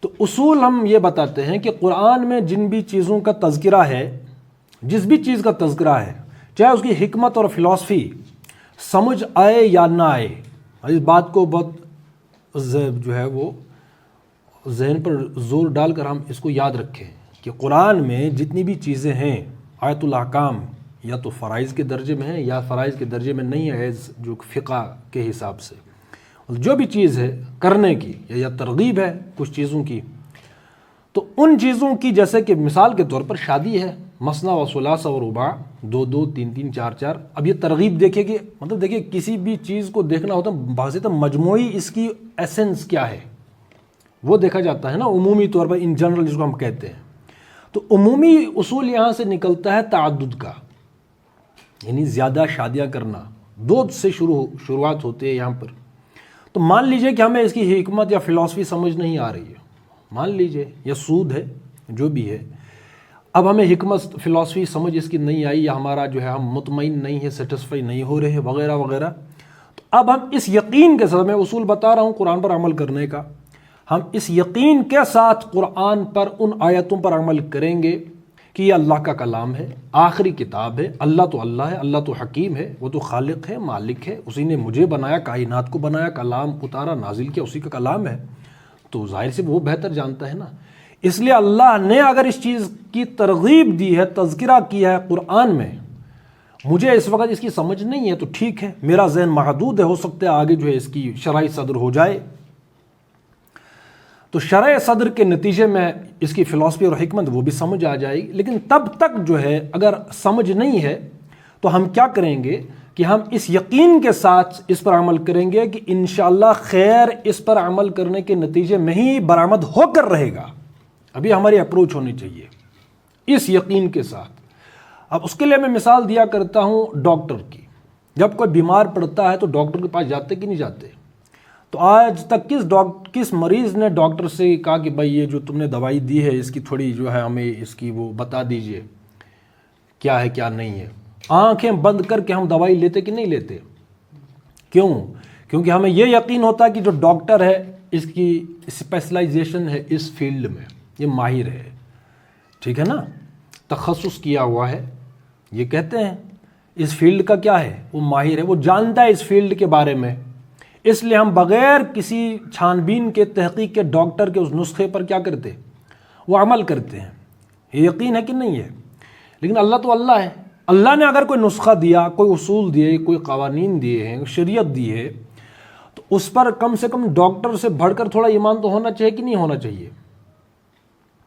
تو اصول ہم یہ بتاتے ہیں کہ قرآن میں جن بھی چیزوں کا تذکرہ ہے، جس بھی چیز کا تذکرہ ہے، چاہے اس کی حکمت اور فلسفی سمجھ آئے یا نہ آئے، اس بات کو بہت جو ہے وہ ذہن پر زور ڈال کر ہم اس کو یاد رکھیں کہ قرآن میں جتنی بھی چیزیں ہیں آیت الاحکام یا تو فرائض کے درجے میں ہیں یا فرائض کے درجے میں نہیں ہے، جو فقہ کے حساب سے جو بھی چیز ہے کرنے کی یا ترغیب ہے کچھ چیزوں کی، تو ان چیزوں کی جیسے کہ مثال کے طور پر شادی ہے، مثنی و ثلاث و رباع، دو دو تین تین چار چار. اب یہ ترغیب دیکھیں کہ مطلب دیکھیں کسی بھی چیز کو دیکھنا ہوتا ہے بحثیت مجموعی اس کی ایسنس کیا ہے وہ دیکھا جاتا ہے نا، عمومی طور پر ان جنرل جس کو ہم کہتے ہیں. تو عمومی اصول یہاں سے نکلتا ہے تعدد کا، یعنی زیادہ شادیاں کرنا، دو سے شروعات ہوتی ہے یہاں پر. تو مان لیجئے کہ ہمیں اس کی حکمت یا فلسفی سمجھ نہیں آ رہی ہے، مان لیجئے یا سود ہے جو بھی ہے، اب ہمیں حکمت فلسفی سمجھ اس کی نہیں آئی یا ہمارا جو ہے ہم مطمئن نہیں ہے، سیٹسفائی نہیں ہو رہے وغیرہ وغیرہ. تو اب ہم اس یقین کے ساتھ، میں اصول بتا رہا ہوں قرآن پر عمل کرنے کا، ہم اس یقین کے ساتھ قرآن پر ان آیتوں پر عمل کریں گے کہ یہ اللہ کا کلام ہے، آخری کتاب ہے، اللہ ہے، اللہ تو حکیم ہے، وہ تو خالق ہے، مالک ہے، اسی نے مجھے بنایا، کائنات کو بنایا، کلام اتارا نازل کیا، اسی کا کلام ہے. تو ظاہر سے وہ بہتر جانتا ہے نا. اس لیے اللہ نے اگر اس چیز کی ترغیب دی ہے، تذکرہ کیا ہے قرآن میں، مجھے اس وقت اس کی سمجھ نہیں ہے تو ٹھیک ہے، میرا ذہن محدود ہے، ہو سکتا ہے آگے جو ہے اس کی شرح صدر ہو جائے. تو شرح صدر کے نتیجے میں اس کی فلسفی اور حکمت وہ بھی سمجھ آ جائے گی. لیکن تب تک جو ہے اگر سمجھ نہیں ہے تو ہم کیا کریں گے کہ ہم اس یقین کے ساتھ اس پر عمل کریں گے کہ انشاءاللہ خیر اس پر عمل کرنے کے نتیجے میں ہی برآمد ہو کر رہے گا. ابھی ہماری اپروچ ہونی چاہیے اس یقین کے ساتھ. اب اس کے لیے میں مثال دیا کرتا ہوں ڈاکٹر کی. جب کوئی بیمار پڑتا ہے تو ڈاکٹر کے پاس جاتے کہ نہیں جاتے؟ تو آج تک کس مریض نے ڈاکٹر سے کہا کہ بھائی یہ جو تم نے دوائی دی ہے اس کی تھوڑی جو ہے ہمیں اس کی وہ بتا دیجئے کیا ہے کیا نہیں ہے؟ آنکھیں بند کر کے ہم دوائی لیتے کہ نہیں لیتے؟ کیوں؟ کیونکہ ہمیں یہ یقین ہوتا ہے کہ جو ڈاکٹر ہے اس کی اسپیشلائزیشن ہے اس فیلڈ میں، یہ ماہر ہے، ٹھیک ہے نا، تخصص کیا ہوا ہے، یہ کہتے ہیں اس فیلڈ کا کیا ہے، وہ ماہر ہے، وہ جانتا ہے اس فیلڈ کے بارے میں. اس لیے ہم بغیر کسی چھان بین کے تحقیق کے ڈاکٹر کے اس نسخے پر کیا کرتے؟ وہ عمل کرتے ہیں. یہ یقین ہے کہ نہیں ہے؟ لیکن اللہ تو اللہ ہے، اللہ نے اگر کوئی نسخہ دیا، کوئی اصول دیے، کوئی قوانین دیے ہیں، شریعت دی ہے، تو اس پر کم سے کم ڈاکٹر سے بڑھ کر تھوڑا ایمان تو ہونا چاہیے کہ نہیں ہونا چاہیے؟